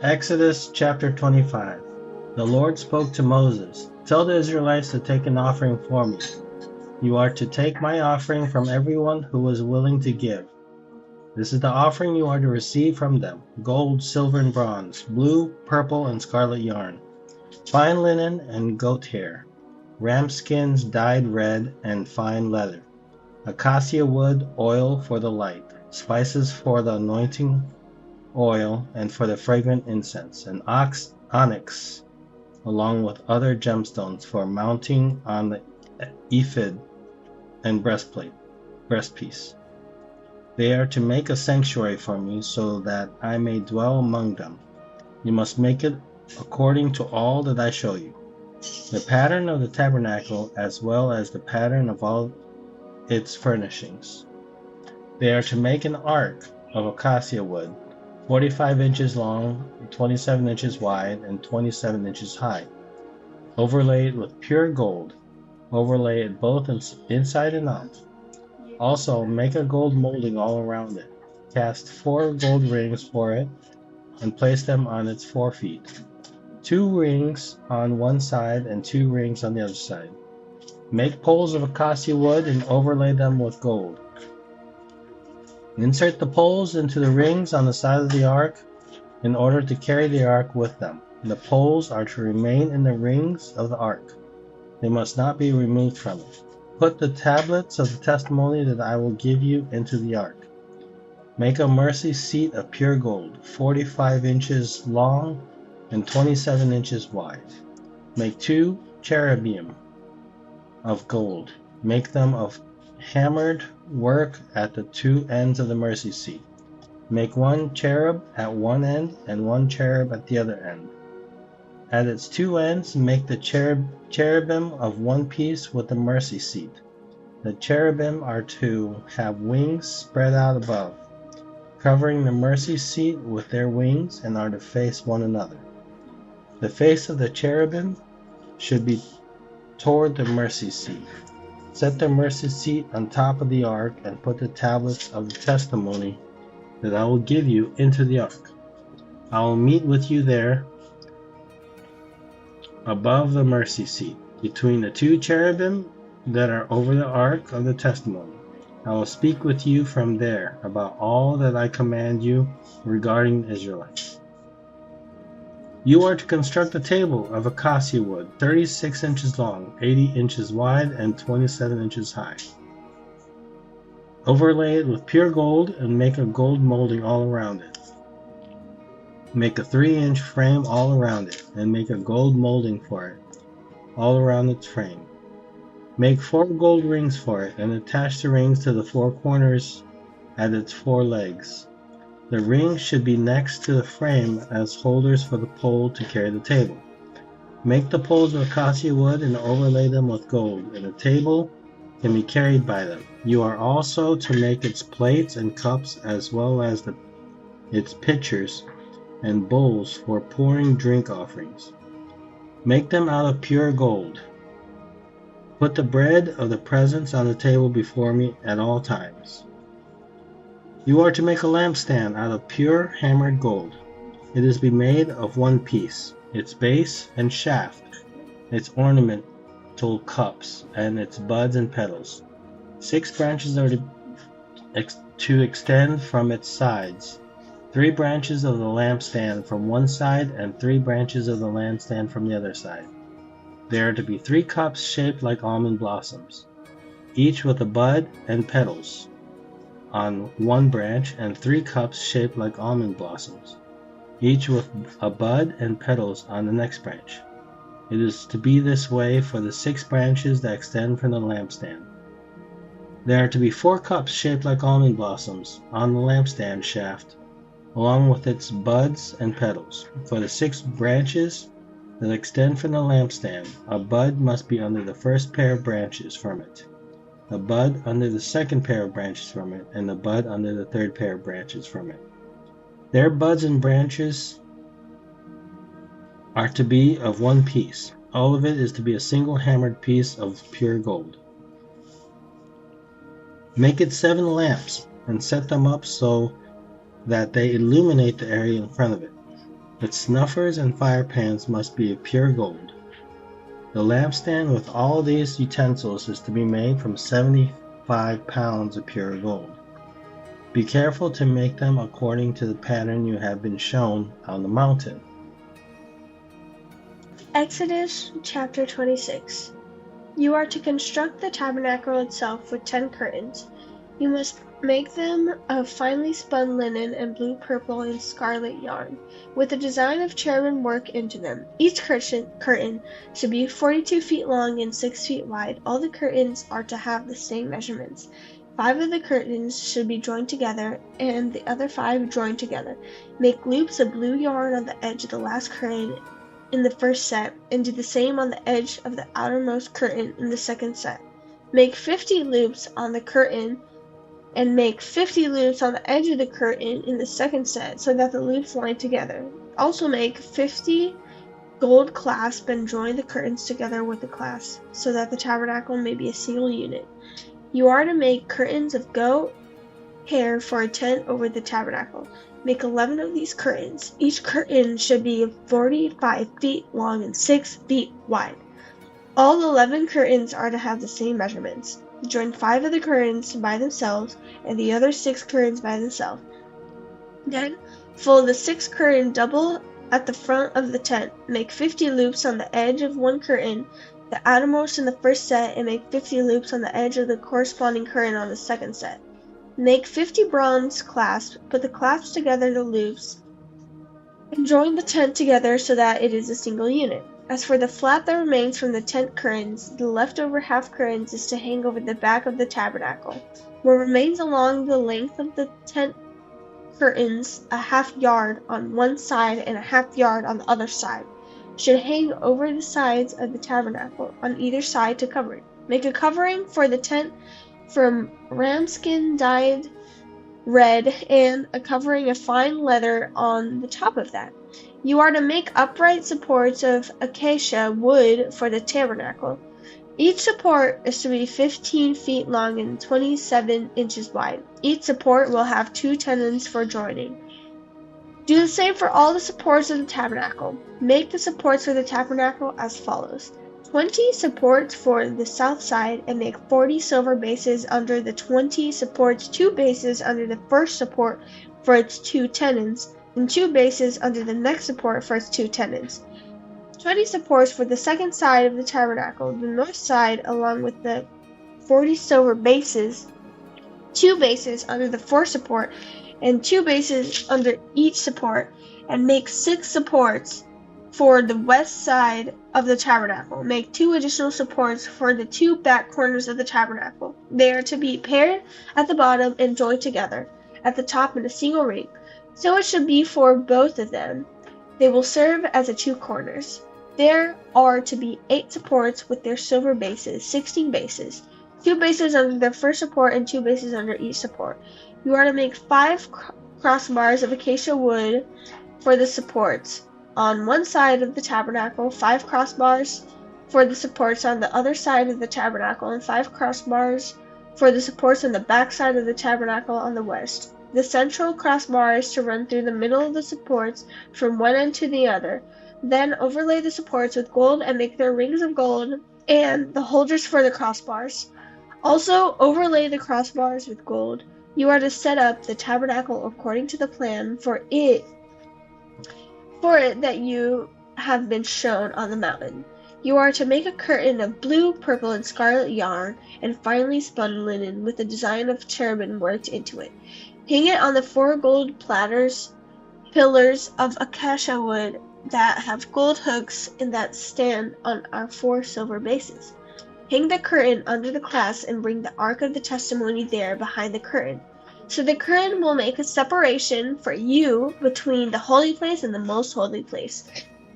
Exodus chapter 25. The Lord spoke to Moses, "Tell the Israelites to take an offering for me. You are to take my offering from everyone who is willing to give. This is the offering you are to receive from them: gold, silver, and bronze, blue, purple, and scarlet yarn, fine linen and goat hair, ram skins dyed red, and fine leather, acacia wood, oil for the light, spices for the anointing oil and for the fragrant incense, and onyx, along with other gemstones for mounting on the ephod and breastpiece. They are to make a sanctuary for me so that I may dwell among them. You must make it according to all that I show you. The pattern of the tabernacle as well as the pattern of all its furnishings. They are to make an ark of acacia wood, 45 inches long, 27 inches wide, and 27 inches high. Overlay it with pure gold. Overlay it both inside and out. Also, make a gold molding all around it. Cast 4 gold rings for it and place them on its 4 feet. 2 rings on one side and 2 rings on the other side. Make poles of acacia wood and overlay them with gold. Insert the poles into the rings on the side of the ark in order to carry the ark with them. The poles are to remain in the rings of the ark. They must not be removed from it. Put the tablets of the testimony that I will give you into the ark. Make a mercy seat of pure gold, 45 inches long and 27 inches wide. Make 2 cherubim of gold. Make them of hammered work at the 2 ends of the mercy seat. Make 1 cherub at one end and 1 cherub at the other end. At its 2 ends, make the cherubim of one piece with the mercy seat. The cherubim are to have wings spread out above, covering the mercy seat with their wings, and are to face one another. The face of the cherubim should be toward the mercy seat. Set the mercy seat on top of the ark and put the tablets of the testimony that I will give you into the ark. I will meet with you there above the mercy seat, between the 2 cherubim that are over the ark of the testimony. I will speak with you from there about all that I command you regarding the Israelites. You are to construct a table of acacia wood, 36 inches long, 80 inches wide, and 27 inches high. Overlay it with pure gold and make a gold molding all around it. Make a 3-inch frame all around it, and make a gold molding for it, all around its frame. Make 4 gold rings for it, and attach the rings to the 4 corners at its 4 legs. The rings should be next to the frame as holders for the pole to carry the table. Make the poles of acacia wood and overlay them with gold, and the table can be carried by them. You are also to make its plates and cups as well as its pitchers and bowls for pouring drink offerings. Make them out of pure gold. Put the bread of the presence on the table before me at all times. You are to make a lampstand out of pure hammered gold. It is to be made of one piece, its base and shaft, its ornamental cups, and its buds and petals. 6 branches are to extend from its sides, 3 branches of the lampstand from one side and 3 branches of the lampstand from the other side. There are to be 3 cups shaped like almond blossoms, each with a bud and petals on one branch, and 3 cups shaped like almond blossoms, each with a bud and petals on the next branch. It is to be this way for the 6 branches that extend from the lampstand. There are to be 4 cups shaped like almond blossoms on the lampstand shaft, along with its buds and petals. For the 6 branches that extend from the lampstand, a bud must be under the first pair of branches from it, a bud under the second pair of branches from it, and a bud under the third pair of branches from it. Their buds and branches are to be of one piece. All of it is to be a single hammered piece of pure gold. Make it 7 lamps, and set them up so that they illuminate the area in front of it. Its snuffers and fire pans must be of pure gold. The lampstand with all these utensils is to be made from 75 pounds of pure gold. Be careful to make them according to the pattern you have been shown on the mountain. Exodus chapter 26. You are to construct the tabernacle itself with 10 curtains. You must make them of finely spun linen and blue, purple, and scarlet yarn, with a design of cherubim work into them. Each curtain should be 42 feet long and 6 feet wide. All the curtains are to have the same measurements. 5 of the curtains should be joined together, and the other 5 joined together. Make loops of blue yarn on the edge of the last curtain in the first set, and do the same on the edge of the outermost curtain in the second set. Make 50 loops on the curtain, and make 50 loops on the edge of the curtain in the second set, so that the loops line together. Also make 50 gold clasps and join the curtains together with the clasps, so that the tabernacle may be a single unit. You are to make curtains of goat hair for a tent over the tabernacle. Make 11 of these curtains. Each curtain should be 45 feet long and 6 feet wide. All 11 curtains are to have the same measurements. Join 5 of the curtains by themselves and the other 6 curtains by themselves. Then fold the 6th curtain double at the front of the tent. Make 50 loops on the edge of one curtain, the outermost in the first set, and make 50 loops on the edge of the corresponding curtain on the second set. Make 50 bronze clasps, put the clasps together the loops, and join the tent together so that it is a single unit. As for the flap that remains from the tent curtains, the leftover half curtains is to hang over the back of the tabernacle. What remains along the length of the tent curtains, a half yard on one side and a half yard on the other side, should hang over the sides of the tabernacle on either side to cover it. Make a covering for the tent from ramskin dyed red, and a covering of fine leather on the top of that. You are to make upright supports of acacia wood for the tabernacle. Each support is to be 15 feet long and 27 inches wide. Each support will have 2 tenons for joining. Do the same for all the supports of the tabernacle. Make the supports for the tabernacle as follows: 20 supports for the south side, and make 40 silver bases under the 20 supports, 2 bases under the first support for its 2 tenons, and 2 bases under the next support for its 2 tenons. 20 supports for the second side of the tabernacle, the north side, along with the 40 silver bases, 2 bases under the fourth support, and 2 bases under each support, and make 6 supports for the west side of the tabernacle. Make 2 additional supports for the 2 back corners of the tabernacle. They are to be paired at the bottom and joined together at the top in a single ring. So it should be for both of them. They will serve as the 2 corners. There are to be 8 supports with their silver bases, 16 bases, 2 bases under the first support and 2 bases under each support. You are to make 5 crossbars of acacia wood for the supports on one side of the tabernacle, 5 crossbars for the supports on the other side of the tabernacle, and 5 crossbars for the supports on the back side of the tabernacle on the west. The central crossbar is to run through the middle of the supports from one end to the other. Then overlay the supports with gold and make their rings of gold and the holders for the crossbars. Also overlay the crossbars with gold. You are to set up the tabernacle according to the plan for it that you have been shown on the mountain. You are to make a curtain of blue, purple, and scarlet yarn and finely spun linen with a design of cherubim worked into it. Hang it on the 4 gold pillars of acacia wood that have gold hooks and that stand on our 4 silver bases. Hang the curtain under the clasp and bring the ark of the testimony there behind the curtain. So the curtain will make a separation for you between the holy place and the most holy place.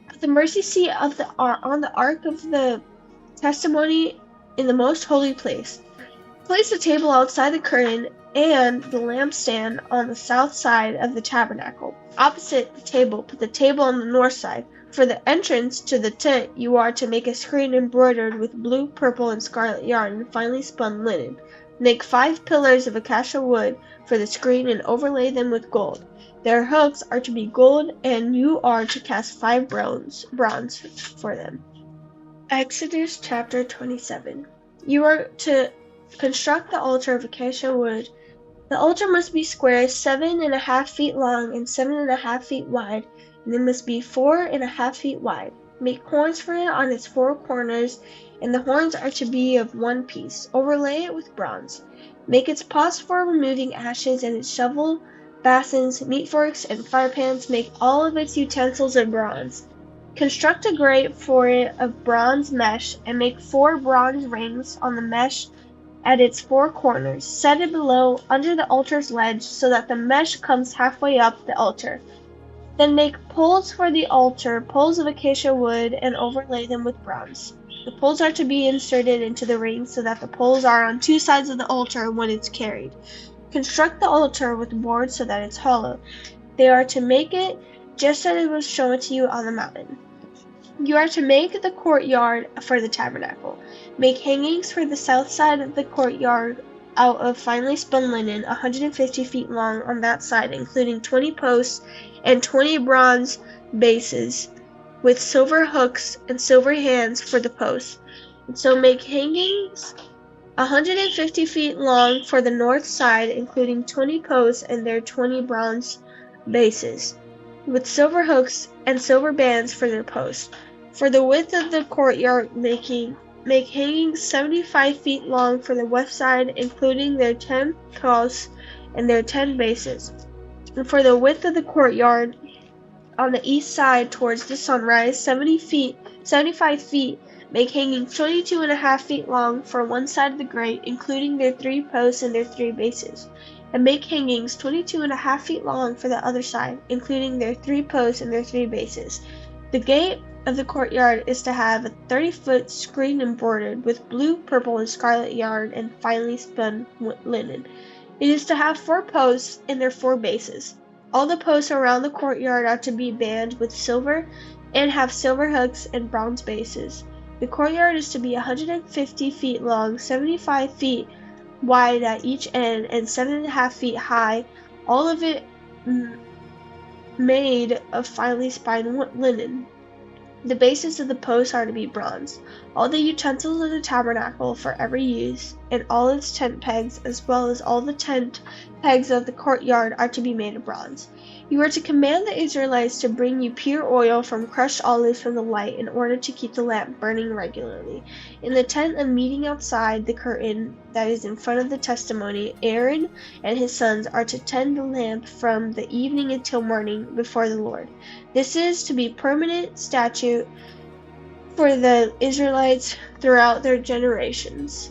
Put the mercy seat of on the ark of the testimony in the most holy place. Place the table outside the curtain and the lampstand on the south side of the tabernacle. Opposite the table, put the table on the north side. For the entrance to the tent, you are to make a screen embroidered with blue, purple, and scarlet yarn and finely spun linen. Make 5 pillars of acacia wood for the screen and overlay them with gold. Their hooks are to be gold, and you are to cast 5 bronze for them. Exodus chapter 27. You are to construct the altar of acacia wood. The altar must be square, 7.5 feet long and 7.5 feet wide, and it must be 4.5 feet wide. Make horns for it on its 4 corners, and the horns are to be of one piece. Overlay it with bronze. Make its pots for removing ashes, and its shovel, basins, meat forks, and fire pans. Make all of its utensils of bronze. Construct a grate for it of bronze mesh, and make 4 bronze rings on the mesh at its 4 corners. Set it below, under the altar's ledge, so that the mesh comes halfway up the altar. Then make poles for the altar, poles of acacia wood, and overlay them with bronze. The poles are to be inserted into the rings so that the poles are on 2 sides of the altar when it's carried. Construct the altar with boards so that it's hollow. They are to make it just as it was shown to you on the mountain. You are to make the courtyard for the tabernacle. Make hangings for the south side of the courtyard out of finely spun linen, 150 feet long on that side, including 20 posts and 20 bronze bases, with silver hooks and silver hands for the posts. And so make hangings 150 feet long for the north side, including 20 posts and their 20 bronze bases, with silver hooks and silver bands for their posts. For the width of the courtyard, make hangings 75 feet long for the west side, including their 10 posts and their 10 bases. And for the width of the courtyard, on the east side towards the sunrise, 75 feet, make hangings 22.5 feet long for one side of the grate, including their 3 posts and their 3 bases. And make hangings 22.5 feet long for the other side, including their 3 posts and their 3 bases. The gate of the courtyard is to have a 30-foot screen embroidered with blue, purple, and scarlet yarn and finely spun linen. It is to have 4 posts and their 4 bases. All the posts around the courtyard are to be banded with silver and have silver hooks and bronze bases. The courtyard is to be 150 feet long, 75 feet wide at each end, and 7.5 feet high, all of it made of finely spun linen. The bases of the posts are to be bronze. All the utensils of the tabernacle for every use, and all its tent pegs, as well as all the tent pegs of the courtyard, are to be made of bronze. You are to command the Israelites to bring you pure oil from crushed olives from the light, in order to keep the lamp burning regularly. In the tent of meeting outside the curtain that is in front of the testimony, Aaron and his sons are to tend the lamp from the evening until morning before the Lord. This is to be permanent statute for the Israelites throughout their generations.